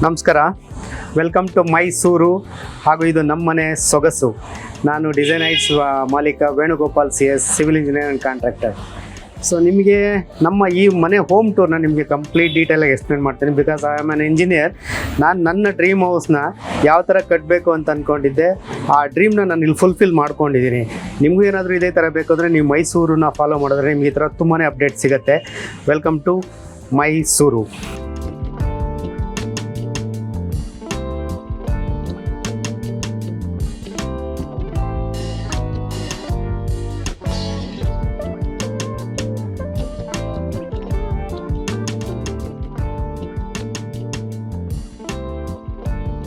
ನಮಸ್ಕಾರ, welcome to Mysuru. ಹಾಗೂ ಇದು ನಮ್ಮನೆ ಸೊಗಸು. ನಾನು ಡಿಸೈನೈಟ್ಸ್ ಮಾಲೀಕ Venugopal CS, civil engineer and contractor. So ನಿಮಗೆ ನಮ್ಮ ಈ ಮನೆ ಹೋಮ್ ಟೂರ್ನ ನಿಮಗೆ ಕಂಪ್ಲೀಟ್ ಡೀಟೇಲಾಗಿ ಎಕ್ಸ್ಪ್ಲೇನ್ ಮಾಡ್ತೀನಿ. Because I am on engineer. ನಾನು ನನ್ನ ಡ್ರೀಮ್ ಹೌಸ್ನ ಯಾವ ಥರ ಕಟ್ಟಬೇಕು ಅಂತ ಅಂದ್ಕೊಂಡಿದ್ದೆ, ಆ ಡ್ರೀಮ್ನ ನಾನು ಇಲ್ಲಿ ಫುಲ್ಫಿಲ್ ಮಾಡ್ಕೊಂಡಿದ್ದೀನಿ. ನಿಮಗೂ ಏನಾದರೂ ಇದೇ ಥರ ಬೇಕು ಅಂದರೆ ನೀವು ಮೈಸೂರನ್ನ ಫಾಲೋ ಮಾಡಿದ್ರೆ ನಿಮಗೆ ಈ ಥರ ತುಂಬಾ ಅಪ್ಡೇಟ್ ಸಿಗುತ್ತೆ. Welcome to Mysuru.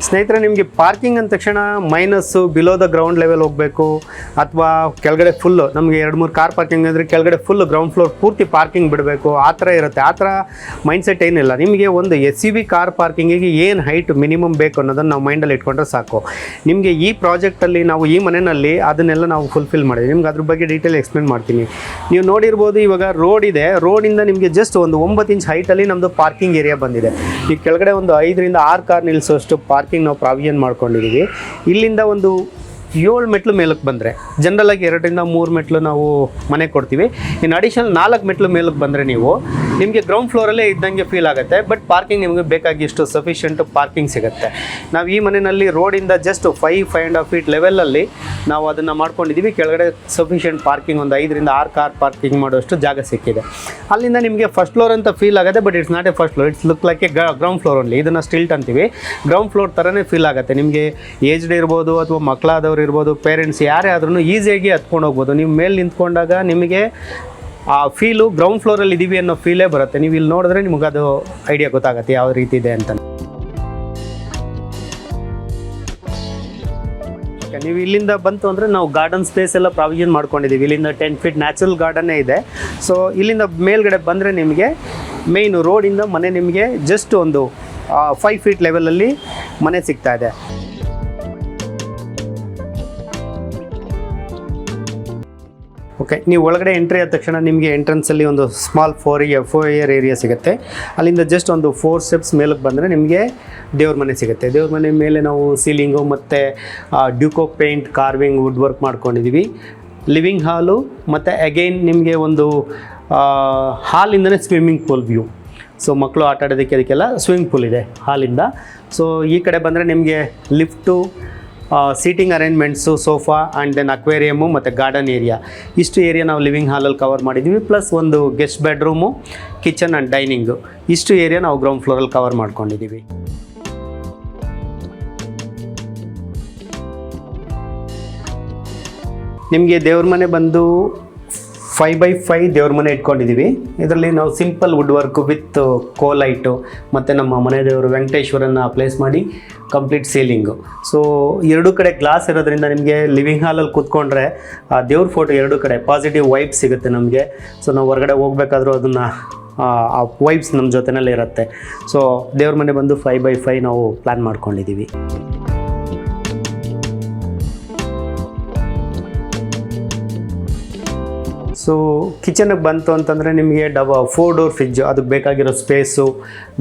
ಸ್ನೇಹಿತರೆ, ನಿಮಗೆ ಪಾರ್ಕಿಂಗ್ ಅಂದ ತಕ್ಷಣ minus below the ground level ಹೋಗಬೇಕು, ಅಥವಾ ಕೆಳಗಡೆ ಫುಲ್ಲು ನಮಗೆ 2-3 ಕಾರ್ ಪಾರ್ಕಿಂಗ್ ಅಂದರೆ ಕೆಳಗಡೆ ಫುಲ್ಲು ಗ್ರೌಂಡ್ ಫ್ಲೋರ್ ಪೂರ್ತಿ ಪಾರ್ಕಿಂಗ್ ಬಿಡಬೇಕು, ಆ ಥರ ಇರುತ್ತೆ. ಆ ಥರ ಮೈಂಡ್ಸೆಟ್ ಏನಿಲ್ಲ. ನಿಮಗೆ ಒಂದು SUV ಕಾರ್ ಪಾರ್ಕಿಂಗಿಗೆ ಏನು ಹೈಟ್ ಮಿನಿಮಮ್ ಬೇಕು ಅನ್ನೋದನ್ನು ನಾವು ಮೈಂಡಲ್ಲಿ ಇಟ್ಕೊಂಡ್ರೆ ಸಾಕು. ನಿಮಗೆ ಈ ಪ್ರಾಜೆಕ್ಟಲ್ಲಿ ನಾವು ಈ ಮನೆಯಲ್ಲಿ ಅದನ್ನೆಲ್ಲ ನಾವು ಫುಲ್ಫಿಲ್ ಮಾಡಿದ್ವಿ. ನಿಮ್ಗೆ ಅದ್ರ ಬಗ್ಗೆ ಡೀಟೇಲ್ ಎಕ್ಸ್ಪ್ಲೇನ್ ಮಾಡ್ತೀನಿ. ನೀವು ನೋಡಿರ್ಬೋದು, ಇವಾಗ ರೋಡ್ ಇದೆ. ರೋಡಿಂದ ನಿಮಗೆ ಜಸ್ಟ್ ಒಂದು 9 ಇಂಚ್ ಹೈಟಲ್ಲಿ ನಮ್ಮದು ಪಾರ್ಕಿಂಗ್ ಏರಿಯಾ ಬಂದಿದೆ. ಈ ಕೆಳಗಡೆ ಒಂದು 5ರಿಂದ 6 ಕಾರ್ ನಿಲ್ಲಿಸೋಷ್ಟು ಪಾರ್ಕಿಂಗ್ ನಾವು ಪ್ರಾವಿಷನ್ ಮಾಡ್ಕೊಂಡಿದ್ದೀವಿ. ಇಲ್ಲಿಂದ ಒಂದು 7 ಮೆಟ್ಲು ಮೇಲಕ್ಕೆ ಬಂದರೆ, ಜನರಲಾಗಿ 2ರಿಂದ 3 ಮೆಟ್ಲು ನಾವು ಮನೆ ಕೊಡ್ತೀವಿ. ಇನ್ನು ಅಡಿಷನಲ್ 4 ಮೆಟ್ಲು ಮೇಲಕ್ಕೆ ಬಂದರೆ ನೀವು ನಿಮಗೆ ಗ್ರೌಂಡ್ ಫ್ಲೋರಲ್ಲೇ ಇದ್ದಂಗೆ ಫೀಲ್ ಆಗುತ್ತೆ. ಬಟ್ ಪಾರ್ಕಿಂಗ್ ನಿಮಗೆ ಬೇಕಾಗಿಷ್ಟು ಸಫಿಷಿಯೆಂಟ್ ಪಾರ್ಕಿಂಗ್ ಸಿಗುತ್ತೆ. ನಾವು ಈ ಮನೆಯಲ್ಲಿ ರೋಡಿಂದ ಜಸ್ಟ್ 5.5 ಫೀಟ್ ಲೆವೆಲಲ್ಲಿ ನಾವು ಅದನ್ನು ಮಾಡ್ಕೊಂಡಿದ್ದೀವಿ. ಕೆಳಗಡೆ ಸಫಿಷಿಯೆಂಟ್ ಪಾರ್ಕಿಂಗ್ ಒಂದು 5ರಿಂದ 6 ಕಾರ್ ಪಾರ್ಕಿಂಗ್ ಮಾಡೋಷ್ಟು ಜಾಗ ಸಿಕ್ಕಿದೆ. ಅಲ್ಲಿಂದ ನಿಮಗೆ ಫಸ್ಟ್ ಫ್ಲೋರ್ ಅಂತ ಫೀಲ್ ಆಗುತ್ತೆ. But it's not a first floor, it's look like a ground floor only. ಇದನ್ನು ಸ್ಟಿಲ್ಟ್ ಅಂತೀವಿ. ಗ್ರೌಂಡ್ ಫ್ಲೋರ್ ಥರನೇ ಫೀಲ್ ಆಗುತ್ತೆ. ನಿಮಗೆ ಏಜ್ಡ್ ಇರ್ಬೋದು ಅಥವಾ ಮಕ್ಕಳಾದವ್ರು ಇರ್ಬೋದು, ಪೇರೆಂಟ್ಸ್ ಯಾರೇ ಆದ್ರೂ ಈಸಿಯಾಗಿ ಹತ್ಕೊಂಡು ಹೋಗ್ಬೋದು. ನೀವು ಮೇಲೆ ನಿಂತ್ಕೊಂಡಾಗ ನಿಮಗೆ ಆ ಫೀಲು ಗ್ರೌಂಡ್ ಫ್ಲೋರಲ್ಲಿ ಇದ್ದೀವಿ ಅನ್ನೋ ಫೀಲೇ ಬರುತ್ತೆ. ನೀವು ಇಲ್ಲಿ ನೋಡಿದ್ರೆ ನಿಮಗೆ ಅದು ಐಡಿಯಾ ಗೊತ್ತಾಗುತ್ತೆ ಯಾವ ರೀತಿ ಇದೆ ಅಂತ. ನೀವು ಇಲ್ಲಿಂದ ಬಂತು ಅಂದರೆ ನಾವು ಗಾರ್ಡನ್ ಸ್ಪೇಸ್ ಎಲ್ಲ ಪ್ರಾವಿಷನ್ ಮಾಡ್ಕೊಂಡಿದ್ದೀವಿ. ಇಲ್ಲಿಂದ 10 ಫೀಟ್ ನ್ಯಾಚುರಲ್ ಗಾರ್ಡನ್ನೇ ಇದೆ. ಸೊ ಇಲ್ಲಿಂದ ಮೇಲ್ಗಡೆ ಬಂದರೆ ನಿಮಗೆ ಮೇಯ್ನು ರೋಡಿಂದ ಮನೆ ನಿಮಗೆ ಜಸ್ಟ್ ಒಂದು 5 ಫೀಟ್ ಲೆವೆಲಲ್ಲಿ ಮನೆ ಸಿಗ್ತಾ ಇದೆ. ಓಕೆ, ನೀವು ಒಳಗಡೆ ಎಂಟ್ರಿ ಆದ ತಕ್ಷಣ ನಿಮಗೆ ಎಂಟ್ರೆನ್ಸಲ್ಲಿ ಒಂದು ಸ್ಮಾಲ್ ಫೋಯರ್ ಏರಿಯಾ ಸಿಗುತ್ತೆ. ಅಲ್ಲಿಂದ ಜಸ್ಟ್ ಒಂದು 4 ಸ್ಟೆಪ್ಸ್ ಮೇಲಕ್ಕೆ ಬಂದರೆ ನಿಮಗೆ ದೇವ್ರ ಮನೆ ಸಿಗುತ್ತೆ. ದೇವ್ರ ಮನೆ ಮೇಲೆ ನಾವು ಸೀಲಿಂಗು ಮತ್ತು ಡ್ಯೂಕೋ ಪೇಂಟ್, ಕಾರ್ವಿಂಗ್, ವುಡ್ ವರ್ಕ್ ಮಾಡ್ಕೊಂಡಿದ್ದೀವಿ. ಲಿವಿಂಗ್ ಹಾಲು ಮತ್ತು ಅಗೈನ್ ನಿಮಗೆ ಒಂದು ಹಾಲಿಂದನೇ ಸ್ವಿಮ್ಮಿಂಗ್ ಪೂಲ್ ವ್ಯೂ. ಸೊ ಮಕ್ಕಳು ಆಟ ಆಡೋದಕ್ಕೆ ಅದಕ್ಕೆಲ್ಲ ಸ್ವಿಮ್ಮಿಂಗ್ ಪೂಲ್ ಇದೆ ಹಾಲಿಂದ. ಸೊ ಈ ಕಡೆ ಬಂದರೆ ನಿಮಗೆ lift, seating arrangements, sofa and then aquarium ಮತ್ತು ಗಾರ್ಡನ್ ಏರಿಯಾ. ಇಷ್ಟು ಏರಿಯಾ ನಾವು ಲಿವಿಂಗ್ ಹಾಲಲ್ಲಿ ಕವರ್ ಮಾಡಿದ್ದೀವಿ. ಪ್ಲಸ್ ಒಂದು guest bedroom, kitchen and dining, ಇಷ್ಟು ಏರಿಯಾ ನಾವು ಗ್ರೌಂಡ್ ಫ್ಲೋರಲ್ಲಿ ಕವರ್ ಮಾಡ್ಕೊಂಡಿದ್ದೀವಿ. ನಿಮಗೆ ದೇವ್ರ ಮನೆ ಬಂದು 5x5 ದೇವ್ರ ಮನೆ ಇಟ್ಕೊಂಡಿದ್ದೀವಿ. ಇದರಲ್ಲಿ ನಾವು ಸಿಂಪಲ್ ವುಡ್ ವರ್ಕು ವಿತ್ ಕೋಲೈಟು ಮತ್ತು ನಮ್ಮ ಮನೆ ದೇವರು ವೆಂಕಟೇಶ್ವರನ್ನ ಪ್ಲೇಸ್ ಮಾಡಿ ಕಂಪ್ಲೀಟ್ ಸೀಲಿಂಗು. ಸೊ 2 ಕಡೆ ಗ್ಲಾಸ್ ಇರೋದ್ರಿಂದ ನಿಮಗೆ ಲಿವಿಂಗ್ ಹಾಲಲ್ಲಿ ಕೂತ್ಕೊಂಡ್ರೆ ಆ ದೇವ್ರ ಫೋಟೋ 2 ಕಡೆ ಪಾಸಿಟಿವ್ ವೈಬ್ ಸಿಗುತ್ತೆ ನಮಗೆ. ಸೊ ನಾವು ಹೊರಗಡೆ ಹೋಗ್ಬೇಕಾದ್ರೂ ಅದನ್ನು ಆ ವೈಬ್ಸ್ ನಮ್ಮ ಜೊತೆಯಲ್ಲೇ ಇರುತ್ತೆ. ಸೊ ದೇವ್ರ ಮನೆ ಬಂದು 5x5 ನಾವು ಪ್ಲ್ಯಾನ್ ಮಾಡ್ಕೊಂಡಿದ್ದೀವಿ. ಸೊ ಕಿಚನ್ಗೆ ಬಂತು ಅಂತಂದರೆ ನಿಮಗೆ 4 ಡೋರ್ ಫ್ರಿಜ್ಜು, ಅದಕ್ಕೆ ಬೇಕಾಗಿರೋ space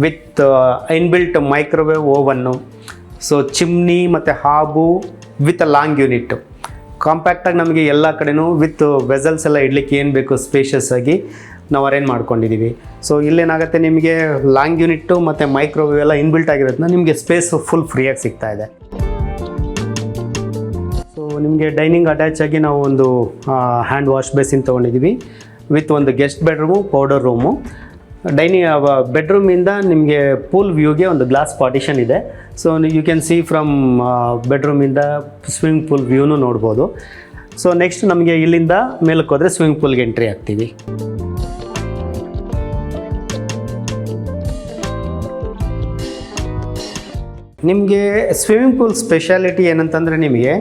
with inbuilt microwave ಓವನ್ನು. So chimney ಮತ್ತು ಹಾಬು ವಿತ್ ಲಾಂಗ್ ಯೂನಿಟ್ಟು. ಕಾಂಪ್ಯಾಕ್ಟಾಗಿ ನಮಗೆ ಎಲ್ಲ ಕಡೆನೂ ವಿತ್ ವೆಸಲ್ಸ್ ಎಲ್ಲ ಇಡಲಿಕ್ಕೆ ಏನು ಬೇಕು ಸ್ಪೇಷಿಯಸ್ ಆಗಿ ನಾವು ಅರೇಂಜ್ ಮಾಡ್ಕೊಂಡಿದ್ದೀವಿ. ಸೊ ಇಲ್ಲೇನಾಗುತ್ತೆ, ನಿಮಗೆ ಲಾಂಗ್ ಯೂನಿಟ್ಟು ಮತ್ತು ಮೈಕ್ರೋವೇವ್ ಎಲ್ಲ ಇನ್ಬಿಲ್ಟ್ ಆಗಿರೋದನ್ನ ನಿಮಗೆ ಸ್ಪೇಸು ಫುಲ್ ಫ್ರೀಯಾಗಿ ಸಿಗ್ತಾ ಇದೆ. ಸೊ ನಿಮಗೆ ಡೈನಿಂಗ್ ಅಟ್ಯಾಚ್ ಆಗಿ ನಾವು ಒಂದು ಹ್ಯಾಂಡ್ ವಾಶ್ ಬೇಸಿನ್ ತೊಗೊಂಡಿದ್ದೀವಿ ವಿತ್ ಒಂದು ಗೆಸ್ಟ್ ಬೆಡ್ರೂಮು, ಪೌಡರ್ ರೂಮು. ಬೆಡ್ರೂಮಿಂದ ನಿಮಗೆ ಪೂಲ್ ವ್ಯೂಗೆ ಒಂದು ಗ್ಲಾಸ್ ಪಾರ್ಟಿಷನ್ ಇದೆ. So you can see from ಬೆಡ್ರೂಮಿಂದ ಸ್ವಿಮ್ಮಿಂಗ್ ಪೂಲ್ ವ್ಯೂನು ನೋಡ್ಬೋದು. ಸೊ ನೆಕ್ಸ್ಟ್ ನಮಗೆ ಇಲ್ಲಿಂದ ಮೇಲಕ್ಕೆ ಹೋದರೆ ಸ್ವಿಮ್ಮಿಂಗ್ ಪೂಲ್ಗೆ ಎಂಟ್ರಿ ಆಗ್ತೀವಿ. ನಿಮಗೆ ಸ್ವಿಮ್ಮಿಂಗ್ ಪೂಲ್ ಸ್ಪೆಷಾಲಿಟಿ ಏನಂತಂದರೆ, ನಿಮಗೆ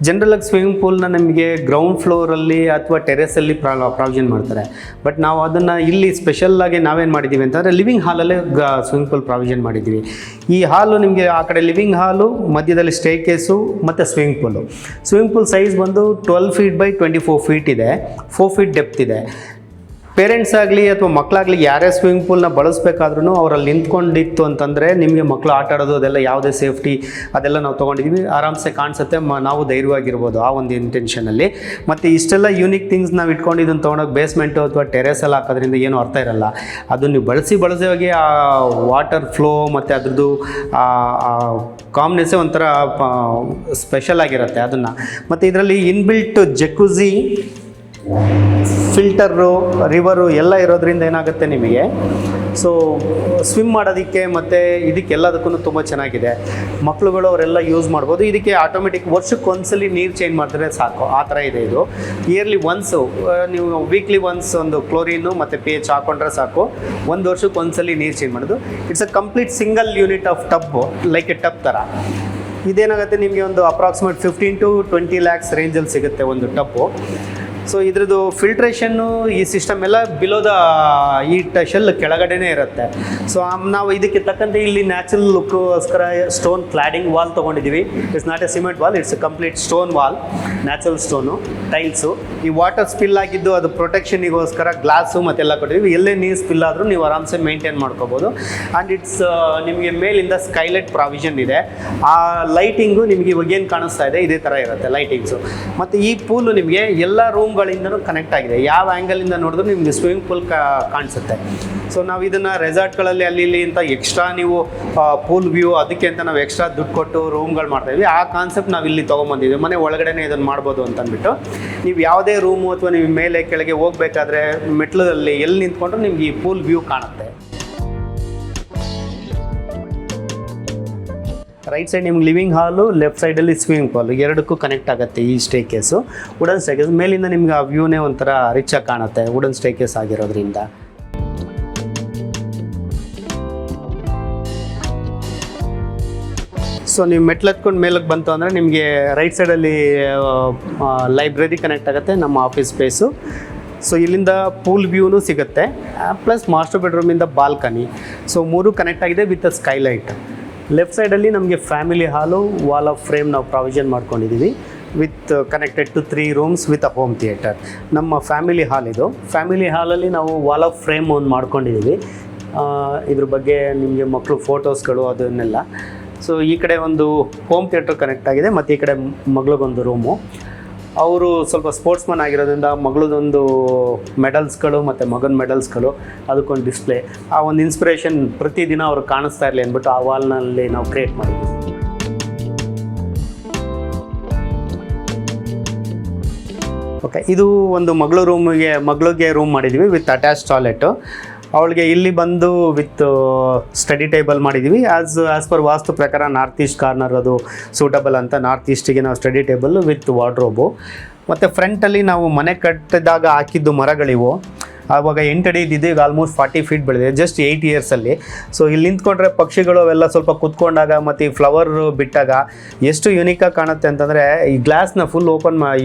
ಜನರಲಾಗಿ ಸ್ವಿಮ್ಮಿಂಗ್ ಪೂಲ್ನ ನಮಗೆ ಗ್ರೌಂಡ್ ಫ್ಲೋರಲ್ಲಿ ಅಥವಾ ಟೆರೆಸಲ್ಲಿ ಪ್ರಾವಿಷನ್ ಮಾಡ್ತಾರೆ. ಬಟ್ ನಾವು ಅದನ್ನು ಇಲ್ಲಿ ಸ್ಪೆಷಲ್ಲಾಗಿ ನಾವೇನು ಮಾಡಿದ್ದೀವಿ ಅಂತಂದರೆ ಲಿವಿಂಗ್ ಹಾಲಲ್ಲೇ ಸ್ವಿಮ್ಮಿಂಗ್ ಪೂಲ್ ಪ್ರಾವಿಷನ್ ಮಾಡಿದ್ದೀವಿ. ಈ ಹಾಲು ನಿಮಗೆ ಆ ಕಡೆ ಲಿವಿಂಗ್ ಹಾಲು, ಮಧ್ಯದಲ್ಲಿ ಸ್ಟೇ ಕೇಸು ಮತ್ತು swimming pool. Swimming pool size ಬಂದು 12 ಫೀಟ್ ಬೈ 24 ಫೀಟ್ ಇದೆ. 4 ಫೀಟ್ ಡೆಪ್ತ್ ಇದೆ. ಪೇರೆಂಟ್ಸ್ ಆಗಲಿ ಅಥವಾ ಮಕ್ಕಳಾಗಲಿ ಯಾರೇ ಸ್ವಿಮ್ಮಿಂಗ್ ಪೂಲ್ನ ಬಳಸಬೇಕಾದ್ರೂ ಅವರಲ್ಲಿ ನಿಂತ್ಕೊಂಡಿತ್ತು ಅಂತಂದರೆ ನಿಮಗೆ ಮಕ್ಕಳು ಆಟ ಆಡೋದು ಅದೆಲ್ಲ ಯಾವುದೇ ಸೇಫ್ಟಿ ಅದೆಲ್ಲ ನಾವು ತೊಗೊಂಡಿದ್ದೀವಿ, ಆರಾಮ್ಸೆ ಕಾಣಿಸುತ್ತೆ, ನಾವು ಧೈರ್ಯವಾಗಿರ್ಬೋದು ಆ ಒಂದು ಇಂಟೆನ್ಷನಲ್ಲಿ. ಮತ್ತು ಇಷ್ಟೆಲ್ಲ ಯೂನಿಕ್ ಥಿಂಗ್ಸ್ ನಾವು ಇಟ್ಕೊಂಡು ಇದನ್ನು ತೊಗೊಂಡೋಗಿ ಬೇಸ್ಮೆಂಟು ಅಥವಾ ಟೆರೇಸಲ್ಲಿ ಹಾಕೋದ್ರಿಂದ ಏನೂ ಅರ್ಥ ಇರಲ್ಲ. ಅದು ನೀವು ಬಳಸಿ ಆ ವಾಟರ್ ಫ್ಲೋ ಮತ್ತು ಅದ್ರದ್ದು ಕಾಮ್ನೆಸ್ಸೇ ಒಂಥರ ಸ್ಪೆಷಲ್ ಆಗಿರುತ್ತೆ ಅದನ್ನು. ಮತ್ತು ಇದರಲ್ಲಿ ಇನ್ಬಿಲ್ಟ್ ಜಕುಝಿ, ಫಿಲ್ಟರು, ರಿವರು ಎಲ್ಲ ಇರೋದ್ರಿಂದ ಏನಾಗುತ್ತೆ ನಿಮಗೆ ಸೊ ಸ್ವಿಮ್ ಮಾಡೋದಕ್ಕೆ ಮತ್ತು ಇದಕ್ಕೆಲ್ಲದಕ್ಕೂ ತುಂಬ ಚೆನ್ನಾಗಿದೆ. ಮಕ್ಕಳುಗಳು ಅವರೆಲ್ಲ ಯೂಸ್ ಮಾಡ್ಬೋದು. ಇದಕ್ಕೆ ಆಟೋಮೆಟಿಕ್ ವರ್ಷಕ್ಕೆ ಒಂದ್ಸಲಿ ನೀರು ಚೇಂಜ್ ಮಾಡಿದ್ರೆ ಸಾಕು, ಆ ಥರ ಇದೆ ಇದು. ಇಯರ್ಲಿ ಒನ್ಸು ನೀವು ವೀಕ್ಲಿ ಒನ್ಸ್ ಒಂದು ಕ್ಲೋರಿನು ಮತ್ತು pH ಹಾಕೊಂಡ್ರೆ ಸಾಕು, ಒಂದು ವರ್ಷಕ್ಕೆ ಒಂದ್ಸಲಿ ನೀರು ಚೇಂಜ್ ಮಾಡೋದು. It's a complete single unit of tub, like A tub ಥರ. ಇದೇನಾಗುತ್ತೆ ನಿಮಗೆ ಒಂದು ಅಪ್ರಾಕ್ಸಿಮೇಟ್ 15 to 20 lakhs ರೇಂಜಲ್ಲಿ ಸಿಗುತ್ತೆ ಒಂದು ಟಬ್ಬು. ಸೊ ಇದ್ರದ್ದು ಫಿಲ್ಟ್ರೇಷನ್ನು ಈ ಸಿಸ್ಟಮ್ ಎಲ್ಲ ಬಿಲೋದ ಈ ಶೆಲ್ ಕೆಳಗಡೆನೇ ಇರುತ್ತೆ. ಸೊ ನಾವು ಇದಕ್ಕೆ ತಕ್ಕಂತೆ ಇಲ್ಲಿ ನ್ಯಾಚುರಲ್ ಲುಕ್ಕೋಸ್ಕರ ಸ್ಟೋನ್ ಕ್ಲಾಡಿಂಗ್ ವಾಲ್ ತೊಗೊಂಡಿದ್ದೀವಿ. It's not a cement wall, it's a complete stone wall, natural stone, tiles. ಈ ವಾಟರ್ ಸ್ಪಿಲ್ ಆಗಿದ್ದು ಅದು ಪ್ರೊಟೆಕ್ಷನಿಗೋಸ್ಕರ ಗ್ಲಾಸು ಮತ್ತೆಲ್ಲ ಕೊಟ್ಟಿದ್ದೀವಿ. ಎಲ್ಲೇ ನೀರು ಸ್ಪಿಲ್ ಆದರೂ ನೀವು ಆರಾಮ್ಸೆ ಮೇಂಟೈನ್ ಮಾಡ್ಕೋಬೋದು. ಆ್ಯಂಡ್ ಇಟ್ಸ್ ನಿಮಗೆ ಮೇಲಿಂದ ಸ್ಕೈಲೈಟ್ ಪ್ರಾವಿಷನ್ ಇದೆ. ಆ ಲೈಟಿಂಗು ನಿಮಗೆ ಇವಾಗೇನು ಕಾಣಿಸ್ತಾ ಇದೆ ಇದೇ ಥರ ಇರುತ್ತೆ ಲೈಟಿಂಗ್ಸು. ಮತ್ತು ಈ ಪೂಲು ನಿಮಗೆ ಎಲ್ಲ ರೂಮ್ಗಳಿಂದನೂ ಕನೆಕ್ಟ್ ಆಗಿದೆ. ಯಾವ ಆ್ಯಂಗಲಿಂದ ನೋಡಿದ್ರು ನಿಮಗೆ ಸ್ವಿಮ್ಮಿಂಗ್ ಪೂಲ್ ಕಾಣಿಸುತ್ತೆ. ಸೊ ನಾವು ಇದನ್ನು ರೆಸಾರ್ಟ್ಗಳಲ್ಲಿ ಅಲ್ಲಿ ಇಲ್ಲಿ ಅಂತ ಎಕ್ಸ್ಟ್ರಾ ನೀವು ಪೂಲ್ ವ್ಯೂ ಅದಕ್ಕೆ ಅಂತ ನಾವು ಎಕ್ಸ್ಟ್ರಾ ದುಡ್ಡು ಕೊಟ್ಟು ರೂಮ್ಗಳು ಮಾಡ್ತಾಯಿದ್ವಿ. ಆ ಕಾನ್ಸೆಪ್ಟ್ ನಾವು ಇಲ್ಲಿ ತೊಗೊಂಬಂದಿದ್ವಿ. ಮನೆ ಒಳಗಡೆನೇ ಇದನ್ನು ಮಾಡ್ಬೋದು ಅಂತ ಅಂದ್ಬಿಟ್ಟು ನೀವು ಯಾವುದೇ ರೂಮು ಅಥವಾ ನೀವು ಮೇಲೆ ಕೆಳಗೆ ಹೋಗಬೇಕಾದ್ರೆ ಮೆಟ್ಲಲ್ಲಿ ಎಲ್ಲಿ ನಿಂತ್ಕೊಂಡ್ರು ನಿಮ್ಗೆ ಈ ಪೂಲ್ ವ್ಯೂ ಕಾಣುತ್ತೆ. ರೈಟ್ ಸೈಡ್ ನಿಮ್ಗೆ ಲಿವಿಂಗ್ ಹಾಲು, ಲೆಫ್ಟ್ ಸೈಡಲ್ಲಿ ಸ್ವಿಮ್ಮಿಂಗ್ ಪೂಲ್, ಎರಡಕ್ಕೂ ಕನೆಕ್ಟ್ ಆಗುತ್ತೆ ಈ ಸ್ಟೇಕೇಸು. ವುಡನ್ ಸ್ಟೇಕೇಸ್ ಮೇಲಿಂದ ನಿಮ್ಗೆ ಆ ವ್ಯೂನೇ ಒಂಥರ ರಿಚಾಗಿ ಕಾಣುತ್ತೆ ವುಡನ್ ಸ್ಟೇಕೇಸ್ ಆಗಿರೋದ್ರಿಂದ. ಸೊ ನೀವು ಮೆಟ್ಲೆತ್ಕೊಂಡು ಮೇಲಕ್ಕೆ ಬಂತು ಅಂದರೆ ನಿಮಗೆ ರೈಟ್ ಸೈಡಲ್ಲಿ ಲೈಬ್ರರಿ ಕನೆಕ್ಟ್ ಆಗುತ್ತೆ, ನಮ್ಮ ಆಫೀಸ್ ಸ್ಪೇಸು. ಸೊ ಇಲ್ಲಿಂದ ಪೂಲ್ ವ್ಯೂನೂ ಸಿಗುತ್ತೆ, ಪ್ಲಸ್ ಮಾಸ್ಟರ್ ಬೆಡ್ರೂಮಿಂದ ಬಾಲ್ಕನಿ. ಸೊ ಮೂರು ಕನೆಕ್ಟ್ ಆಗಿದೆ ವಿತ್ ಅ ಸ್ಕೈಲೈಟ್. ಲೆಫ್ಟ್ ಸೈಡಲ್ಲಿ ನಮಗೆ family hall, wall of frame ನಾವು ಪ್ರಾವಿಷನ್ ಮಾಡ್ಕೊಂಡಿದ್ದೀವಿ with connected to 3 rooms with a home theatre. ನಮ್ಮ ಫ್ಯಾಮಿಲಿ ಹಾಲ್ ಇದು. ಫ್ಯಾಮಿಲಿ ಹಾಲಲ್ಲಿ ನಾವು ವಾಲ್ ಆಫ್ ಫ್ರೇಮ್ ಒಂದು ಮಾಡ್ಕೊಂಡಿದ್ದೀವಿ. ಇದ್ರ ಬಗ್ಗೆ ನಿಮಗೆ ಮಕ್ಕಳು ಫೋಟೋಸ್ಗಳು ಅದನ್ನೆಲ್ಲ. ಸೊ ಈ ಕಡೆ ಒಂದು ಹೋಮ್ ಥಿಯೇಟರ್ ಕನೆಕ್ಟ್ ಆಗಿದೆ ಮತ್ತು ಈ ಕಡೆ ಮಗಳಿಗೊಂದು ರೂಮು. ಅವರು ಸ್ವಲ್ಪ ಸ್ಪೋರ್ಟ್ಸ್ಮನ್ ಆಗಿರೋದ್ರಿಂದ ಮಗಳದೊಂದು ಮೆಡಲ್ಸ್ಗಳು ಮತ್ತು ಮಗನ ಮೆಡಲ್ಸ್ಗಳು, ಅದಕ್ಕೊಂದು ಡಿಸ್ಪ್ಲೇ. ಆ ಒಂದು ಇನ್ಸ್ಪಿರೇಷನ್ ಪ್ರತಿದಿನ ಅವ್ರು ಕಾಣಿಸ್ತಾ ಇರಲಿ ಅಂದ್ಬಿಟ್ಟು ಆ ವಾಲ್ನಲ್ಲಿ ನಾವು ಕ್ರಿಯೇಟ್ ಮಾಡಿದ್ವಿ. ಓಕೆ, ಇದು ಒಂದು ಮಗಳಿಗೆ ರೂಮ್ ಮಾಡಿದ್ವಿ ವಿತ್ ಅಟ್ಯಾಚ್ ಟಾಯ್ಲೆಟು. ಅವಳಿಗೆ ಇಲ್ಲಿ ಬಂದು ವಿತ್ ಸ್ಟಡಿ ಟೇಬಲ್ ಮಾಡಿದ್ದೀವಿ. ಆ್ಯಸ್ ಪರ್ ವಾಸ್ತು ಪ್ರಕಾರ ನಾರ್ತ್ ಈಸ್ಟ್ ಕಾರ್ನರ್ ಅದು ಸೂಟಬಲ್ ಅಂತ ನಾರ್ತ್ ಈಸ್ಟಿಗೆ ನಾವು ಸ್ಟಡಿ ಟೇಬಲ್ಲು ವಿತ್ ವಾರ್ಡ್ರೋಬು. ಮತ್ತು ಫ್ರಂಟಲ್ಲಿ ನಾವು ಮನೆ ಕಟ್ಟಿದಾಗ ಹಾಕಿದ್ದು ಮರಗಳಿವು. ಆವಾಗ 8 ಅಡಿ ಇದ್ದಿದ್ದು ಈಗ ಆಲ್ಮೋಸ್ಟ್ 40 feet ಬೆಳೆದಿದೆ ಜಸ್ಟ್ 8 yearsಲ್ಲಿ. ಸೊ ಇಲ್ಲಿ ನಿಂತ್ಕೊಂಡ್ರೆ ಪಕ್ಷಿಗಳು ಅವೆಲ್ಲ ಸ್ವಲ್ಪ ಕುತ್ಕೊಂಡಾಗ ಮತ್ತು ಈ ಫ್ಲವರ್ ಬಿಟ್ಟಾಗ ಎಷ್ಟು ಯುನೀಕಾಗಿ ಕಾಣುತ್ತೆ ಅಂತಂದರೆ, ಈ ಗ್ಲಾಸ್ನ ಫುಲ್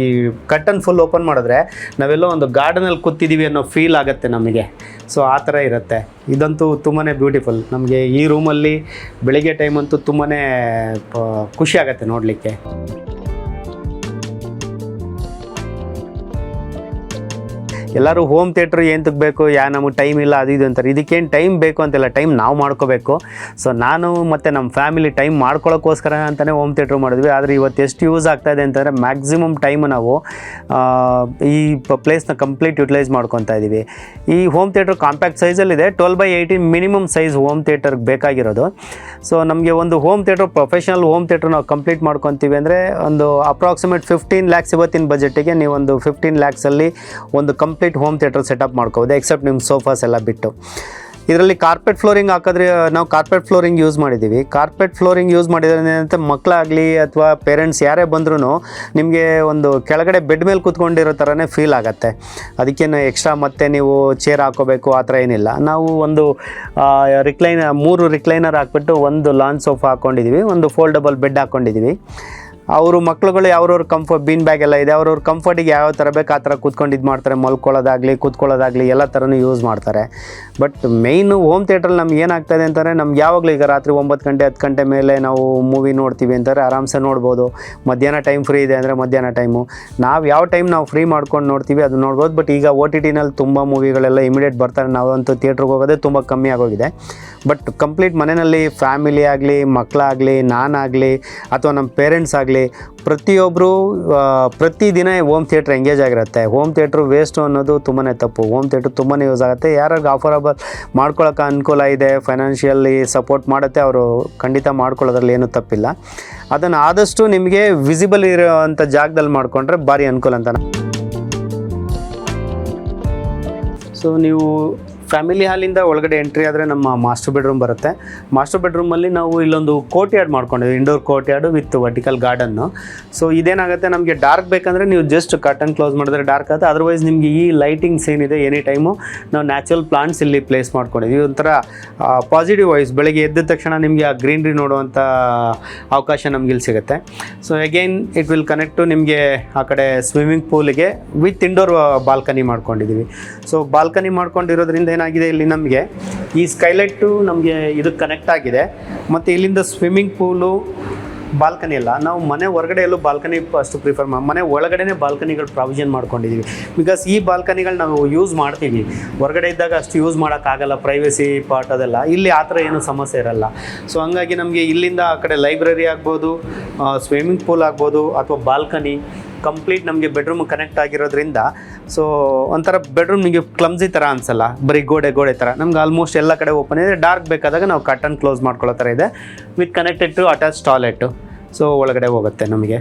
ಈ ಕಟ್ಟನ್ನು ಫುಲ್ ಓಪನ್ ಮಾಡಿದ್ರೆ ನಾವೆಲ್ಲೋ ಒಂದು ಗಾರ್ಡನಲ್ಲಿ ಕೂತಿದ್ದೀವಿ ಅನ್ನೋ ಫೀಲ್ ಆಗುತ್ತೆ ನಮಗೆ. ಸೊ ಆ ಥರ ಇರುತ್ತೆ. ಇದಂತೂ ತುಂಬಾ ಬ್ಯೂಟಿಫುಲ್. ನಮಗೆ ಈ ರೂಮಲ್ಲಿ ಬೆಳಿಗ್ಗೆ ಟೈಮ್ ಅಂತೂ ತುಂಬಾ ಖುಷಿ ಆಗುತ್ತೆ ನೋಡಲಿಕ್ಕೆ. ಎಲ್ಲರೂ ಹೋಮ್ ಥಿಯೇಟ್ರ್ ಏನಕ್ಕೆ ಬೇಕು, ನಮಗೆ ಟೈಮ್ ಇಲ್ಲ ಅದು ಇದು ಅಂತಾರೆ. ಇದಕ್ಕೇನು ಟೈಮ್ ಬೇಕು ಅಂತೆಲ್ಲ, ಟೈಮ್ ನಾವು ಮಾಡ್ಕೋಬೇಕು. ಸೊ ನಾನು ಮತ್ತು ನಮ್ಮ ಫ್ಯಾಮಿಲಿ ಟೈಮ್ ಮಾಡ್ಕೊಳ್ಳೋಕ್ಕೋಸ್ಕರ ಅಂತಲೇ ಹೋಮ್ ಥಿಯೇಟ್ರ್ ಮಾಡಿದ್ವಿ. ಆದರೆ ಇವತ್ತು ಎಷ್ಟು ಯೂಸ್ ಆಗ್ತಾಯಿದೆ ಅಂತಂದರೆ ಮ್ಯಾಕ್ಸಿಮಮ್ ಟೈಮ್ ನಾವು ಈ ಪ್ಲೇಸ್ನ ಕಂಪ್ಲೀಟ್ ಯುಟಿಲೈಸ್ ಮಾಡ್ಕೊತಾ ಇದ್ದೀವಿ. ಈ ಹೋಮ್ ಥಿಯೇಟ್ರ್ ಕಾಂಪ್ಯಾಕ್ಟ್ ಸೈಜಲ್ಲಿದೆ, 12x18 ಮಿನಿಮಮ್ ಸೈಜ್ ಹೋಮ್ ಥಿಯೇಟರ್ಗೆ ಬೇಕಾಗಿರೋದು. ಸೊ ನಮಗೆ ಒಂದು home theatre, professional home theatre ನಾವು ಕಂಪ್ಲೀಟ್ ಮಾಡ್ಕೊತೀವಿ ಅಂದರೆ ಒಂದು ಅಪ್ರಾಕ್ಸಿಮೇಟ್ 15 lakhs ಇವತ್ತಿನ ಬಜೆಟಿಗೆ ನೀವು ಒಂದು 15 lakhsಲ್ಲಿ ಒಂದು ಕಂಪ್ಲೀಟ್ ಹೋಮ್ ಥಿಯೇಟರ್ ಸೆಟಪ್ ಮಾಡ್ಕೋಬೋದು, ಎಕ್ಸೆಪ್ಟ್ ನಿಮ್ಮ ಸೋಫಾಸ್ ಎಲ್ಲ ಬಿಟ್ಟು. ಇದರಲ್ಲಿ ಕಾರ್ಪೆಟ್ ಫ್ಲೋರಿಂಗ್ ಹಾಕಿದ್ರೆ ನಾವು ಕಾರ್ಪೆಟ್ ಫ್ಲೋರಿಂಗ್ ಯೂಸ್ ಮಾಡಿದ್ದೀವಿ. ಕಾರ್ಪೆಟ್ ಫ್ಲೋರಿಂಗ್ ಯೂಸ್ ಮಾಡಿದ್ರೆ ಮಕ್ಕಳಾಗಲಿ ಅಥವಾ ಪೇರೆಂಟ್ಸ್ ಯಾರೇ ಬಂದ್ರೂ ನಿಮಗೆ ಒಂದು ಕೆಳಗಡೆ ಬೆಡ್ ಮೇಲೆ ಕೂತ್ಕೊಂಡಿರೋ ಥರನೇ ಫೀಲ್ ಆಗುತ್ತೆ. ಅದಕ್ಕೇನು ಎಕ್ಸ್ಟ್ರಾ ಮತ್ತೆ ನೀವು ಚೇರ್ ಹಾಕೋಬೇಕು ಆ ಥರ ಏನಿಲ್ಲ. ನಾವು ಒಂದು 3 ರಿಕ್ಲೈನರ್ ಹಾಕ್ಬಿಟ್ಟು ಒಂದು ಲಾನ್ ಸೋಫಾ ಹಾಕ್ಕೊಂಡಿದ್ದೀವಿ, ಒಂದು ಫೋಲ್ಡಬಲ್ ಬೆಡ್ ಹಾಕ್ಕೊಂಡಿದ್ದೀವಿ. ಅವರು ಮಕ್ಳುಗಳು ಯಾವ್ರವ್ರ ಕಂಫರ್ಟ್ ಬೀನ್ ಬ್ಯಾಗ್ ಎಲ್ಲ ಇದೆ, ಅವ್ರವ್ರ ಕಂಫರ್ಟಿಗೆ ಯಾವ ಥರ ಬೇಕು ಆ ಥರ ಕೂತ್ಕೊಂಡು ಇದು ಮಾಡ್ತಾರೆ, ಕೂತ್ಕೊಳ್ಳೋದಾಗಲಿ ಎಲ್ಲ ಥರನೂ ಯೂಸ್ ಮಾಡ್ತಾರೆ. ಬಟ್ ಮೇಯ್ನು ಹೋಮ್ ಥಿಯೇಟ್ರಲ್ಲಿ ನಮ್ಗೆ ಏನಾಗ್ತದೆ ಅಂತಂದರೆ ನಮ್ಗೆ ಯಾವಾಗಲೂ ಈಗ ರಾತ್ರಿ 9 ಗಂಟೆ 10 ಗಂಟೆ ಮೇಲೆ ನಾವು ಮೂವಿ ನೋಡ್ತೀವಿ ಅಂತಾರೆ ಆರಾಮ್ಸೆ ನೋಡ್ಬೋದು. ಮಧ್ಯಾಹ್ನ ಟೈಮ್ ಫ್ರೀ ಇದೆ ಅಂದರೆ ಮಧ್ಯಾಹ್ನ ಟೈಮು ನಾವು ಯಾವ ಟೈಮ್ ನಾವು ಫ್ರೀ ಮಾಡ್ಕೊಂಡು ನೋಡ್ತೀವಿ ಅದು ನೋಡ್ಬೋದು. ಬಟ್ ಈಗ OTTನಲ್ಲಿ ತುಂಬ ಮೂವಿಗಳೆಲ್ಲ ಇಮಿಡಿಯೇಟ್ ಬರ್ತಾರೆ, ನಾವಂತೂ ಥಿಯೇಟ್ರಿಗೆ ಹೋಗೋದೇ ತುಂಬ ಕಮ್ಮಿ ಆಗೋಗಿದೆ. ಬಟ್ ಕಂಪ್ಲೀಟ್ ಮನೆಯಲ್ಲಿ ಫ್ಯಾಮಿಲಿ ಆಗಲಿ, ಮಕ್ಕಳಾಗಲಿ, ನಾನಾಗಲಿ ಅಥವಾ ನಮ್ಮ ಪೇರೆಂಟ್ಸ್ ಆಗಲಿ ಪ್ರತಿಯೊಬ್ಬರು ಪ್ರತಿದಿನ ಹೋಮ್ ಥಿಯೇಟ್ರ್ ಎಂಗೇಜ್ ಆಗಿರುತ್ತೆ. ಹೋಮ್ ಥಿಯೇಟ್ರು ವೇಸ್ಟು ಅನ್ನೋದು ತುಂಬಾ ತಪ್ಪು. ಹೋಮ್ ಥಿಯೇಟ್ರ್ ತುಂಬಾ ಯೂಸ್ ಆಗುತ್ತೆ. ಯಾರಿಗೆ ಆಫರಬಲ್ ಮಾಡ್ಕೊಳ್ಳೋಕೆ ಅನುಕೂಲ ಇದೆ, ಫೈನಾನ್ಷಿಯಲಿ ಸಪೋರ್ಟ್ ಮಾಡುತ್ತೆ, ಅವರು ಖಂಡಿತ ಮಾಡ್ಕೊಳ್ಳೋದ್ರಲ್ಲಿ ಏನೂ ತಪ್ಪಿಲ್ಲ. ಅದನ್ನು ಆದಷ್ಟು ನಿಮಗೆ ವಿಸಿಬಲ್ ಇರೋವಂಥ ಜಾಗದಲ್ಲಿ ಮಾಡಿಕೊಂಡ್ರೆ ಭಾರಿ ಅನುಕೂಲ ಅಂತ. ಸೊ ನೀವು ಫ್ಯಾಮಿಲಿ ಹಾಲಿಂದ ಒಳಗಡೆ ಎಂಟ್ರಿ ಆದರೆ ನಮ್ಮ ಮಾಸ್ಟರ್ ಬೆಡ್ರೂಮ್ ಬರುತ್ತೆ. ಮಾಸ್ಟರ್ ಬೆಡ್ರೂಮಲ್ಲಿ ನಾವು ಇಲ್ಲೊಂದು ಕೋರ್ಟ್ ಯಾರ್ಡ್ ಮಾಡ್ಕೊಂಡಿದ್ದೀವಿ, indoor courtyard with vertical garden. So ಇದೇನಾಗುತ್ತೆ, ನಮಗೆ ಡಾರ್ಕ್ ಬೇಕಂದರೆ ನೀವು ಜಸ್ಟ್ ಕರ್ಟನ್ ಕ್ಲೋಸ್ ಮಾಡಿದ್ರೆ ಡಾರ್ಕ್ ಆಗುತ್ತೆ. ಅದರ್ವೈಸ್ ನಿಮಗೆ ಈ ಲೈಟಿಂಗ್ಸ್ ಏನಿದೆ ಎನಿ ಟೈಮು ನಾವು ನ್ಯಾಚುರಲ್ ಪ್ಲಾಂಟ್ಸ್ ಇಲ್ಲಿ ಪ್ಲೇಸ್ ಮಾಡ್ಕೊಂಡಿದ್ದೀವಿ. ಒಂಥರ ಪಾಸಿಟಿವ್ ವೈಸ್ ಬೆಳಗ್ಗೆ ಎದ್ದ ತಕ್ಷಣ ನಿಮಗೆ ಆ ಗ್ರೀನ್ರಿ ನೋಡುವಂಥ ಅವಕಾಶ ನಮ್ಗೆ ಇಲ್ಲಿ ಸಿಗುತ್ತೆ. So again it will connect to ನಿಮಗೆ ಆ ಕಡೆ ಸ್ವಿಮ್ಮಿಂಗ್ ಪೂಲಿಗೆ ವಿತ್ ಇಂಡೋರ್ ಬಾಲ್ಕನಿ ಮಾಡ್ಕೊಂಡಿದ್ದೀವಿ. ಸೊ ಬಾಲ್ಕನಿ ಮಾಡ್ಕೊಂಡಿರೋದ್ರಿಂದ ಏನಾಗಿದೆ, ಇಲ್ಲಿ ನಮಗೆ ಈ ಸ್ಕೈಲೈಟು ನಮಗೆ ಇದಕ್ಕೆ ಕನೆಕ್ಟ್ ಆಗಿದೆ. ಮತ್ತು ಇಲ್ಲಿಂದ ಸ್ವಿಮ್ಮಿಂಗ್ ಪೂಲು ಬಾಲ್ಕನಿ ಎಲ್ಲ ನಾವು ಮನೆ ಹೊರಗಡೆ ಎಲ್ಲೂ ಬಾಲ್ಕನಿ ಅಷ್ಟು ಪ್ರಿಫರ್ ಮನೆ ಒಳಗಡೆ ಬಾಲ್ಕನಿಗಳು ಪ್ರಾವಿಷನ್ ಮಾಡ್ಕೊಂಡಿದ್ದೀವಿ. ಬಿಕಾಸ್ ಈ ಬಾಲ್ಕನಿಗಳು ನಾವು ಯೂಸ್ ಮಾಡ್ತೀವಿ, ಹೊರಗಡೆ ಇದ್ದಾಗ ಅಷ್ಟು ಯೂಸ್ ಮಾಡೋಕ್ಕಾಗಲ್ಲ, ಪ್ರೈವಸಿ ಪಾರ್ಟ್ ಅದೆಲ್ಲ. ಇಲ್ಲಿ ಆ ಥರ ಏನೂ ಸಮಸ್ಯೆ ಇರಲ್ಲ. ಸೊ ಹಂಗಾಗಿ ನಮಗೆ ಇಲ್ಲಿಂದ ಆ ಕಡೆ ಲೈಬ್ರರಿ ಆಗ್ಬೋದು, ಸ್ವಿಮ್ಮಿಂಗ್ ಪೂಲ್ ಆಗ್ಬೋದು ಅಥವಾ ಬಾಲ್ಕನಿ ಕಂಪ್ಲೀಟ್ ನಮಗೆ ಬೆಡ್ರೂಮ್ ಕನೆಕ್ಟ್ ಆಗಿರೋದ್ರಿಂದ ಸೊ ಒಂಥರ ಬೆಡ್ರೂಮ್ ನಿಮಗೆ ಕ್ಲಮ್ಸಿ ಥರ ಅನಿಸಲ್ಲ, ಬರೀ ಗೋಡೆ ಥರ. ನಮ್ಗೆ ಆಲ್ಮೋಸ್ಟ್ ಎಲ್ಲ ಕಡೆ ಓಪನ್ ಇದೆ. ಡಾರ್ಕ್ ಬೇಕಾದಾಗ ನಾವು ಕರ್ಟನ್ ಕ್ಲೋಸ್ ಮಾಡ್ಕೊಳ್ಳೋ ಥರ ಇದೆ with connected to attach toilet. So ಒಳಗಡೆ ಹೋಗುತ್ತೆ ನಮಗೆ.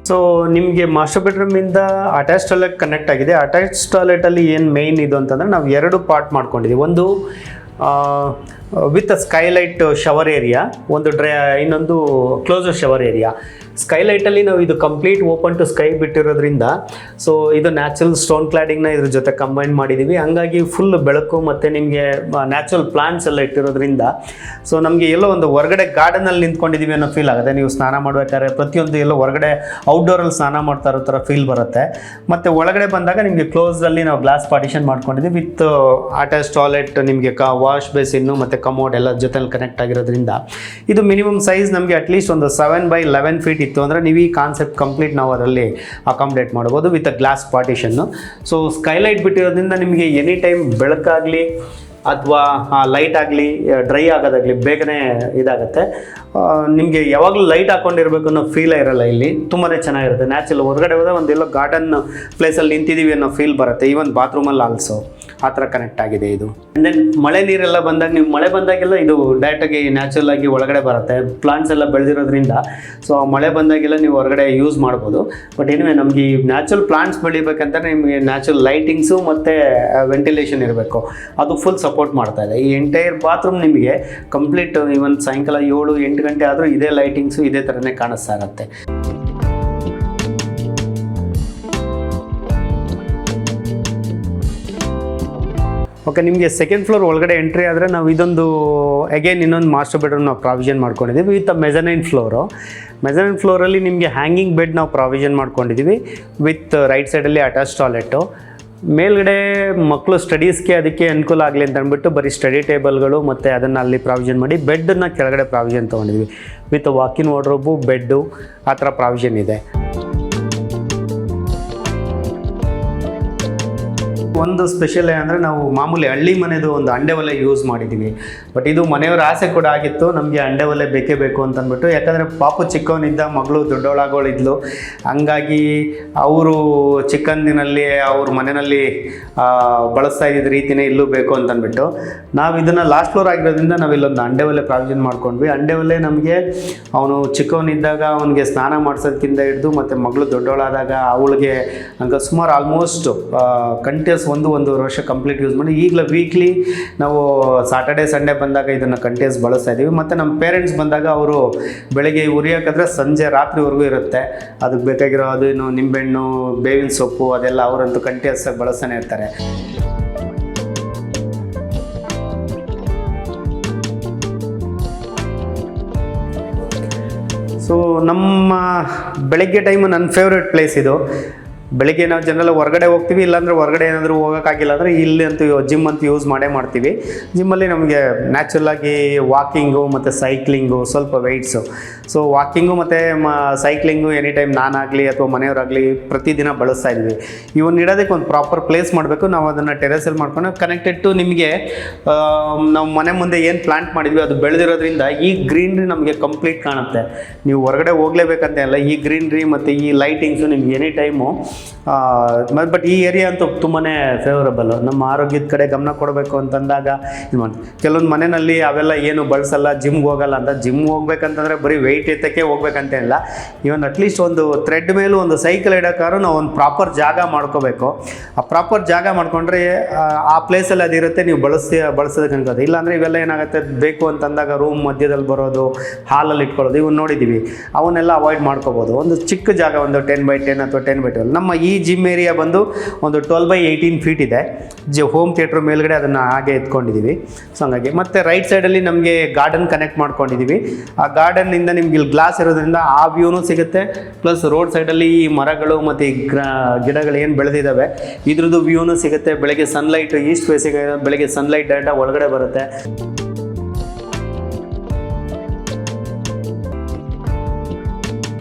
ಸೊ ನಿಮಗೆ ಮಾಸ್ಟರ್ ಬೆಡ್ರೂಮಿಂದ ಅಟ್ಯಾಚ್ ಟಾಯ್ಲೆಟ್ ಕನೆಕ್ಟ್ ಆಗಿದೆ. ಅಟ್ಯಾಚ್ ಟಾಯ್ಲೆಟಲ್ಲಿ ಏನು ಮೇಯ್ನ್ ಇದು ಅಂತಂದರೆ ನಾವು 2 ಪಾರ್ಟ್ ಮಾಡ್ಕೊಂಡಿದ್ದೀವಿ. ಒಂದು ವಿತ್ ಸ್ಕೈಲೈಟ್ ಶವರ್ ಏರಿಯಾ, ಒಂದು ಇನ್ನೊಂದು ಕ್ಲೋಸರ್ ಶವರ್ ಏರಿಯಾ. ಸ್ಕೈಲೈಟಲ್ಲಿ ನಾವು ಇದು ಕಂಪ್ಲೀಟ್ ಓಪನ್ ಟು ಸ್ಕೈ ಬಿಟ್ಟಿರೋದ್ರಿಂದ ಸೊ ಇದು ನ್ಯಾಚುರಲ್ ಸ್ಟೋನ್ ಕ್ಲಾಡಿಂಗ್ನ ಇದ್ರ ಜೊತೆ ಕಂಬೈನ್ ಮಾಡಿದ್ದೀವಿ. ಹಂಗಾಗಿ ಫುಲ್ ಬೆಳಕು ಮತ್ತು ನಿಮಗೆ ನ್ಯಾಚುರಲ್ ಪ್ಲಾಂಟ್ಸ್ ಎಲ್ಲ ಇಟ್ಟಿರೋದ್ರಿಂದ ಸೊ ನಮಗೆ ಎಲ್ಲೋ ಒಂದು ಹೊರಗಡೆ ಗಾರ್ಡನಲ್ಲಿ ನಿಂತ್ಕೊಂಡಿದ್ದೀವಿ ಅನ್ನೋ ಫೀಲ್ ಆಗುತ್ತೆ. ನೀವು ಸ್ನಾನ ಮಾಡಬೇಕಾದ್ರೆ ಪ್ರತಿಯೊಂದು ಎಲ್ಲೋ ಹೊರಗಡೆ ಔಟ್ಡೋರಲ್ಲಿ ಸ್ನಾನ ಮಾಡ್ತಾ ಇರೋ ಥರ ಫೀಲ್ ಬರುತ್ತೆ. ಮತ್ತು ಒಳಗಡೆ ಬಂದಾಗ ನಿಮಗೆ ಕ್ಲೋಸಲ್ಲಿ ನಾವು ಗ್ಲಾಸ್ ಪಾರ್ಟಿಷನ್ ಮಾಡ್ಕೊಂಡಿದ್ದೀವಿ ವಿತ್ ಅಟ್ಯಾಚ್ ಟಾಯ್ಲೆಟ್, ನಿಮಗೆ ವಾಶ್ ಬೇಸಿನ್ನು ಮತ್ತು ಕಮೋಡ್ ಎಲ್ಲ ಜೊತೆಲಿ ಕನೆಕ್ಟ್ ಆಗಿರೋದ್ರಿಂದ ಇದು ಮಿನಿಮಮ್ ಸೈಜ್ ನಮಗೆ ಅಟ್ಲೀಸ್ಟ್ ಒಂದು 7x11 ಫೀಟ್ ಇತ್ತು ಅಂದರೆ ನೀವು ಈ ಕಾನ್ಸೆಪ್ಟ್ ಕಂಪ್ಲೀಟ್ ನಾವು ಅದರಲ್ಲಿ ಅಕಾಮಡೇಟ್ ಮಾಡ್ಬೋದು with glass partition. So skylight ಬಿಟ್ಟಿರೋದ್ರಿಂದ ನಿಮಗೆ ಎನಿ ಟೈಮ್ ಬೆಳಕಾಗಲಿ ಅಥವಾ ಲೈಟ್ ಆಗಲಿ ಡ್ರೈ ಆಗೋದಾಗಲಿ ಬೇಗನೆ ಇದಾಗುತ್ತೆ. ನಿಮಗೆ ಯಾವಾಗಲೂ ಲೈಟ್ ಹಾಕ್ಕೊಂಡಿರ್ಬೇಕು ಅನ್ನೋ ಫೀಲೇ ಇರಲ್ಲ. ಇಲ್ಲಿ ತುಂಬಾ ಚೆನ್ನಾಗಿರುತ್ತೆ. ನ್ಯಾಚುರಲ್ ಹೊರಗಡೆ ಹೋದಾಗ ಒಂದೆಲ್ಲೋ ಗಾರ್ಡನ್ ಪ್ಲೇಸಲ್ಲಿ ನಿಂತಿದ್ದೀವಿ ಅನ್ನೋ ಫೀಲ್ ಬರುತ್ತೆ. ಈವನ್ ಬಾತ್ರೂಮಲ್ಲಿ ಆಲ್ಸೋ ಆ ಥರ ಕನೆಕ್ಟ್ ಆಗಿದೆ ಇದು. ಆ್ಯಂಡ್ ದೆನ್ ಮಳೆ ನೀರೆಲ್ಲ ಬಂದಾಗ ನೀವು ಮಳೆ ಬಂದಾಗೆಲ್ಲ ಇದು ಡೈರೆಕ್ಟಾಗಿ ನ್ಯಾಚುರಲ್ ಆಗಿ ಒಳಗಡೆ ಬರುತ್ತೆ. ಪ್ಲಾಂಟ್ಸ್ ಎಲ್ಲ ಬೆಳೆದಿರೋದ್ರಿಂದ ಸೊ ಮಳೆ ಬಂದಾಗೆಲ್ಲ ನೀವು ಹೊರಗಡೆ ಯೂಸ್ ಮಾಡ್ಬೋದು. ಬಟ್ ಏನಿವೆ ನಮಗೆ ಈ ನ್ಯಾಚುರಲ್ ಪ್ಲಾಂಟ್ಸ್ ಬೆಳಿಬೇಕಂತಂದರೆ ನಿಮಗೆ ನ್ಯಾಚುರಲ್ ಲೈಟಿಂಗ್ಸು ಮತ್ತು ವೆಂಟಿಲೇಷನ್ ಇರಬೇಕು. ಅದು ಫುಲ್ ಸಪೋರ್ಟ್ ಮಾಡ್ತಾ ಇದೆ. ಈ ಎಂಟೈರ್ ಬಾತ್ರೂಮ್ ನಿಮಗೆ ಕಂಪ್ಲೀಟ್ ಈವನ್ ಸಾಯಂಕಾಲ 7-8 ಗಂಟೆ ಆದರೂ ಇದೇ ಲೈಟಿಂಗ್ಸು ಇದೇ ಥರನೇ ಕಾಣಿಸ್ತಾ ಇರುತ್ತೆ. ಓಕೆ, ನಿಮಗೆ ಸೆಕೆಂಡ್ ಫ್ಲೋರ್ ಒಳಗಡೆ ಎಂಟ್ರಿ ಆದರೆ ನಾವು ಇದೊಂದು ಅಗೇನ್ ಇನ್ನೊಂದು ಮಾಸ್ಟರ್ ಬೆಡ್ರೂಮ್ ನಾವು ಪ್ರಾವಿಷನ್ ಮಾಡ್ಕೊಂಡಿದ್ದೀವಿ ವಿತ್ ಮೆಜನೈನ್ ಫ್ಲೋರು. ಮೆಜನೈನ್ ಫ್ಲೋರಲ್ಲಿ ನಿಮಗೆ ಹ್ಯಾಂಗಿಂಗ್ ಬೆಡ್ ನಾವು ಪ್ರಾವಿಷನ್ ಮಾಡ್ಕೊಂಡಿದ್ದೀವಿ ವಿತ್ ರೈಟ್ ಸೈಡಲ್ಲಿ ಅಟ್ಯಾಚ್ ಟಾಯ್ಲೆಟು. ಮೇಲ್ಗಡೆ ಮಕ್ಕಳು ಸ್ಟಡೀಸ್ಗೆ ಅದಕ್ಕೆ ಅನುಕೂಲ ಆಗಲಿ ಅಂತ ಅಂದ್ಬಿಟ್ಟು ಬರೀ ಸ್ಟಡಿ ಟೇಬಲ್ಗಳು ಮತ್ತು ಅದನ್ನು ಅಲ್ಲಿ ಪ್ರಾವಿಷನ್ ಮಾಡಿ ಬೆಡ್ಡನ್ನು ಕೆಳಗಡೆ ಪ್ರಾವಿಷನ್ ತೊಗೊಂಡಿದ್ವಿ ವಿತ್ ವಾಕಿನ್ ವಾರ್ಡ್ರೋಬು, ಬೆಡ್ಡು ಆ ಥರ ಪ್ರಾವಿಷನ್ ಇದೆ. ಒಂದು ಸ್ಪೆಷಲ್ ಏನಂದರೆ ನಾವು ಮಾಮೂಲಿ ಹಳ್ಳಿ ಮನೆದು ಒಂದು ಅಂಡೆ ಒಲೆ ಯೂಸ್ ಮಾಡಿದ್ದೀವಿ. ಬಟ್ ಇದು ಮನೆಯವರ ಆಸೆ ಕೂಡ ಆಗಿತ್ತು, ನಮಗೆ ಅಂಡೆ ಒಲೆ ಬೇಕೇ ಬೇಕು ಅಂತಂದ್ಬಿಟ್ಟು. ಯಾಕಂದರೆ ಪಾಪು ಚಿಕ್ಕವನಿದ್ದ, ಮಗಳು ದೊಡ್ಡವಳಾಗೋಳಿದ್ಲು. ಹಂಗಾಗಿ ಅವರು ಚಿಕ್ಕಂದಿನಲ್ಲಿ ಅವ್ರ ಮನೆಯಲ್ಲಿ ಬಳಸ್ತಾ ಇದ್ದಿದ್ದ ರೀತಿಯೇ ಇಲ್ಲೂ ಬೇಕು ಅಂತಂದ್ಬಿಟ್ಟು ನಾವು ಇದನ್ನು ಲಾಸ್ಟ್ ಫ್ಲೋರ್ ಆಗಿರೋದ್ರಿಂದ ನಾವು ಇಲ್ಲೊಂದು ಅಂಡೆ ಒಲೆ ಪ್ರಾವಿಷನ್ ಮಾಡ್ಕೊಂಡ್ವಿ. ಅಂಡೆ ಒಲೆ ನಮಗೆ ಅವನು ಚಿಕ್ಕವನಿದ್ದಾಗ ಅವನಿಗೆ ಸ್ನಾನ ಮಾಡಿಸೋದಕ್ಕಿಂತ ಹಿಡಿದು ಮತ್ತು ಮಗಳು ದೊಡ್ಡವಳಾದಾಗ ಅವಳಿಗೆ ಹಂಗೆ ಸುಮಾರು ಆಲ್ಮೋಸ್ಟ್ ಕಂಟಿನ್ಯೂಸ್ 1-1.5 ವರ್ಷ ಕಂಪ್ಲೀಟ್ ಯೂಸ್ ಮಾಡಿ ಈಗಲೇ ವೀಕ್ಲಿ ನಾವು ಸಾಟರ್ಡೆ ಸಂಡೇ ಬಂದಾಗ ಇದನ್ನು ಕಂಟಿನ್ಯೂಸ್ ಬಳಸ್ತಾ ಇದ್ದೀವಿ. ಮತ್ತು ನಮ್ಮ ಪೇರೆಂಟ್ಸ್ ಬಂದಾಗ ಅವರು ಬೆಳಗ್ಗೆ ಉರಿಯೋಕ್ಕಾದ್ರೆ ಸಂಜೆ ರಾತ್ರಿವರೆಗೂ ಇರುತ್ತೆ. ಅದಕ್ಕೆ ಬೇಕಾಗಿರೋ ಅದು ಏನು ನಿಂಬೆಹಣ್ಣು, ಬೇವಿನ ಸೊಪ್ಪು ಅದೆಲ್ಲ ಅವರಂತೂ ಕಂಟಿನ್ಯೂಸ್ ಆಗಿ ಬಳಸ್ತಾನೆ ಇರ್ತಾರೆ. ಸೊ ನಮ್ಮ ಬೆಳಗ್ಗೆ ಟೈಮು ನನ್ನ ಫೇವ್ರೆಟ್ ಪ್ಲೇಸ್ ಇದು. ಬೆಳಿಗ್ಗೆ ನಾವು ಜನರಲ್ ಹೊರಗಡೆ ಹೋಗ್ತೀವಿ, ಇಲ್ಲಾಂದರೆ ಹೊರಗಡೆ ಏನಾದರೂ ಹೋಗೋಕ್ಕಾಗಿಲ್ಲ ಅಂದರೆ ಇಲ್ಲಿ ಅಂತೂ ಜಿಮ್ ಅಂತೂ ಯೂಸ್ ಮಾಡ್ತೀವಿ. ಜಿಮ್ಮಲ್ಲಿ ನಮಗೆ ನ್ಯಾಚುರಲಾಗಿ ವಾಕಿಂಗು ಮತ್ತು ಸೈಕ್ಲಿಂಗು, ಸ್ವಲ್ಪ ವೆಯ್ಟ್ಸು. ಸೊ ವಾಕಿಂಗು ಮತ್ತು ಸೈಕ್ಲಿಂಗು ಎನಿ ಟೈಮ್ ನಾನಾಗಲಿ ಅಥವಾ ಮನೆಯವರಾಗಲಿ ಪ್ರತಿದಿನ ಬಳಸ್ತಾ ಇದ್ವಿ. ಇವನ್ನ ಇಡೋದಕ್ಕೆ ಒಂದು ಪ್ರಾಪರ್ ಪ್ಲೇಸ್ ಮಾಡಬೇಕು. ನಾವು ಅದನ್ನು ಟೆರೆಸಲ್ಲಿ ಮಾಡ್ಕೊಂಡು ಕನೆಕ್ಟೆಡ್ ಟು ನಿಮಗೆ ನಾವು ಮನೆ ಮುಂದೆ ಏನು ಪ್ಲಾಂಟ್ ಮಾಡಿದ್ವಿ ಅದು ಬೆಳೆದಿರೋದ್ರಿಂದ ಈ ಗ್ರೀನ್ರಿ ನಮಗೆ ಕಂಪ್ಲೀಟ್ ಕಾಣುತ್ತೆ. ನೀವು ಹೊರಗಡೆ ಹೋಗಲೇಬೇಕಂತ ಇಲ್ಲ, ಈ ಗ್ರೀನ್ರಿ ಮತ್ತು ಈ ಲೈಟಿಂಗ್ಸು ನಿಮ್ಗೆ ಎನಿ ಟೈಮು. ಬಟ್ ಈ ಏರಿಯಾ ಅಂತೂ ತುಂಬಾ ಫೇವರಬಲ್. ನಮ್ಮ ಆರೋಗ್ಯದ ಕಡೆ ಗಮನ ಕೊಡಬೇಕು ಅಂತಂದಾಗ ಇದು ಮಾಡ್ತೀವಿ. ಕೆಲವೊಂದು ಮನೆಯಲ್ಲಿ ಅವೆಲ್ಲ ಏನು ಬಳಸಲ್ಲ, ಜಿಮ್ಗೆ ಹೋಗಲ್ಲ ಅಂತ. ಜಿಮ್ಗೆ ಹೋಗ್ಬೇಕಂತಂದರೆ ಬರೀ ವೆಯ್ಟ್ ಎತ್ತಕ್ಕೆ ಹೋಗ್ಬೇಕಂತ ಇಲ್ಲ, ಇವನ್ ಅಟ್ಲೀಸ್ಟ್ ಒಂದು ಥ್ರೆಡ್ ಮೇಲೂ ಒಂದು ಸೈಕಲ್ ಇಡೋಕ್ಕಾದ್ರೂ ನಾವು ಒಂದು ಪ್ರಾಪರ್ ಜಾಗ ಮಾಡ್ಕೋಬೇಕು. ಆ ಪ್ರಾಪರ್ ಜಾಗ ಮಾಡ್ಕೊಂಡ್ರೆ ಆ ಪ್ಲೇಸಲ್ಲಿ ಅದಿರುತ್ತೆ, ನೀವು ಬಳಸೋದಕ್ಕೆ ಅನ್ಕೋದು. ಇಲ್ಲಾಂದರೆ ಇವೆಲ್ಲ ಏನಾಗುತ್ತೆ, ಬೇಕು ಅಂತಂದಾಗ ರೂಮ್ ಮಧ್ಯದಲ್ಲಿ ಬರೋದು, ಹಾಲಲ್ಲಿ ಇಟ್ಕೊಳ್ಳೋದು, ಇವನ್ನ ನೋಡಿದ್ದೀವಿ. ಅವನ್ನೆಲ್ಲ ಅವಾಯ್ಡ್ ಮಾಡ್ಕೋಬೋದು. ಒಂದು ಚಿಕ್ಕ ಜಾಗ, ಒಂದು 10x10 ಅಥವಾ 10x12. ನಮ್ಮ ಈ ಜಿಮ್ ಏರಿಯಾ ಬಂದು ಒಂದು 12x18 ಫೀಟ್ ಇದೆ. ಹೋಮ್ ಥಿಯೇಟ್ರ್ ಮೇಲ್ಗಡೆ ಅದನ್ನು ಹಾಗೆ ಎತ್ಕೊಂಡಿದ್ದೀವಿ. ಸೊ ಹಂಗಾಗಿ ಮತ್ತು ರೈಟ್ ಸೈಡಲ್ಲಿ ನಮಗೆ ಗಾರ್ಡನ್ ಕನೆಕ್ಟ್ ಮಾಡ್ಕೊಂಡಿದ್ದೀವಿ. ಆ ಗಾರ್ಡನ್ನಿಂದ ನಿಮ್ಗೆ ಇಲ್ಲಿ ಗ್ಲಾಸ್ ಇರೋದ್ರಿಂದ ಆ ವ್ಯೂನೂ ಸಿಗುತ್ತೆ, ಪ್ಲಸ್ ರೋಡ್ ಸೈಡಲ್ಲಿ ಈ ಮರಗಳು ಮತ್ತು ಈ ಗಿಡಗಳು ಏನು ಬೆಳೆದಿದ್ದಾವೆ ಇದ್ರದ್ದು ವ್ಯೂನೂ ಸಿಗುತ್ತೆ. ಬೆಳಗ್ಗೆ ಸನ್ಲೈಟ್ ಈಸ್ಟ್ ಫೇಸಿಗೆ, ಬೆಳಗ್ಗೆ ಸನ್ಲೈಟ್ ಡೈರೆಕ್ಟಾಗಿ ಒಳಗಡೆ ಬರುತ್ತೆ.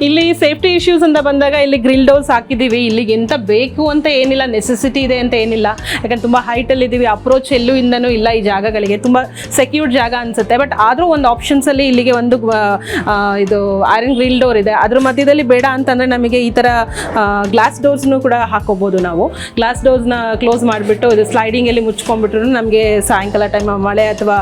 ಇಲ್ಲಿ ಸೇಫ್ಟಿ ಇಶ್ಯೂಸ್ ಅಂತ ಬಂದಾಗ ಇಲ್ಲಿ ಗ್ರಿಲ್ ಡೋರ್ಸ್ ಹಾಕಿದ್ದೀವಿ. ಇಲ್ಲಿಗೆ ಎಂತ ಬೇಕು ಅಂತ ಏನಿಲ್ಲ, ನೆಸೆಸಿಟಿ ಇದೆ ಅಂತ ಏನಿಲ್ಲ. ಯಾಕಂದ್ರೆ ತುಂಬ ಹೈಟಲ್ಲಿ ಇದ್ದೀವಿ, ಅಪ್ರೋಚ್ ಎಲ್ಲೂ ಇಂದನೂ ಇಲ್ಲ ಈ ಜಾಗಗಳಿಗೆ. ತುಂಬ ಸೆಕ್ಯೂರ್ಡ್ ಜಾಗ ಅನಿಸುತ್ತೆ. ಬಟ್ ಆದರೂ ಒಂದು ಆಪ್ಷನ್ಸಲ್ಲಿ ಇಲ್ಲಿಗೆ ಒಂದು ಇದು ಐರನ್ ಗ್ರಿಲ್ ಡೋರ್ ಇದೆ. ಅದ್ರ ಮಧ್ಯದಲ್ಲಿ ಬೇಡ ಅಂತಂದರೆ ನಮಗೆ ಈ ಥರ ಗ್ಲಾಸ್ ಡೋರ್ಸ್ನು ಕೂಡ ಹಾಕೋಬೋದು. ನಾವು ಗ್ಲಾಸ್ ಡೋರ್ಸ್ನ ಕ್ಲೋಸ್ ಮಾಡಿಬಿಟ್ಟು ಇದು ಸ್ಲೈಡಿಂಗಲ್ಲಿ ಮುಚ್ಕೊಂಡ್ಬಿಟ್ರು ನಮಗೆ ಸಾಯಂಕಾಲ ಟೈಮ್ ಮಳೆ ಅಥವಾ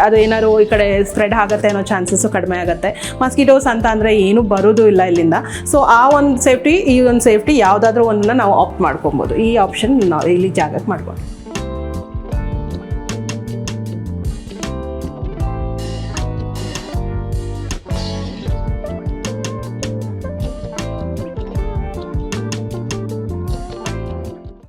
ಅದು ಏನಾದ್ರು ಈ ಕಡೆ ಸ್ಪ್ರೆಡ್ ಆಗುತ್ತೆ ಅನ್ನೋ ಚಾನ್ಸಸ್ಸು ಕಡಿಮೆ ಆಗುತ್ತೆ. ಮಸ್ಕಿಟೋಸ್ ಅಂತ ಅಂದರೆ ಏನು ಬರೋದು ಇಲ್ಲ ಇಲ್ಲಿಂದ. ಸೊ ಆ ಒಂದು ಸೇಫ್ಟಿ, ಈ ಒಂದು ಸೇಫ್ಟಿ ಯಾವುದಾದ್ರೂ ಒಂದನ್ನ ನಾವು ಆಪ್ಟ್ ಮಾಡ್ಕೊಬೋದು. ಈ ಆಪ್ಷನ್ ನಾವು ಇಲ್ಲಿ ಜಾಗಕ್ಕೆ ಮಾಡ್ಬೋದು.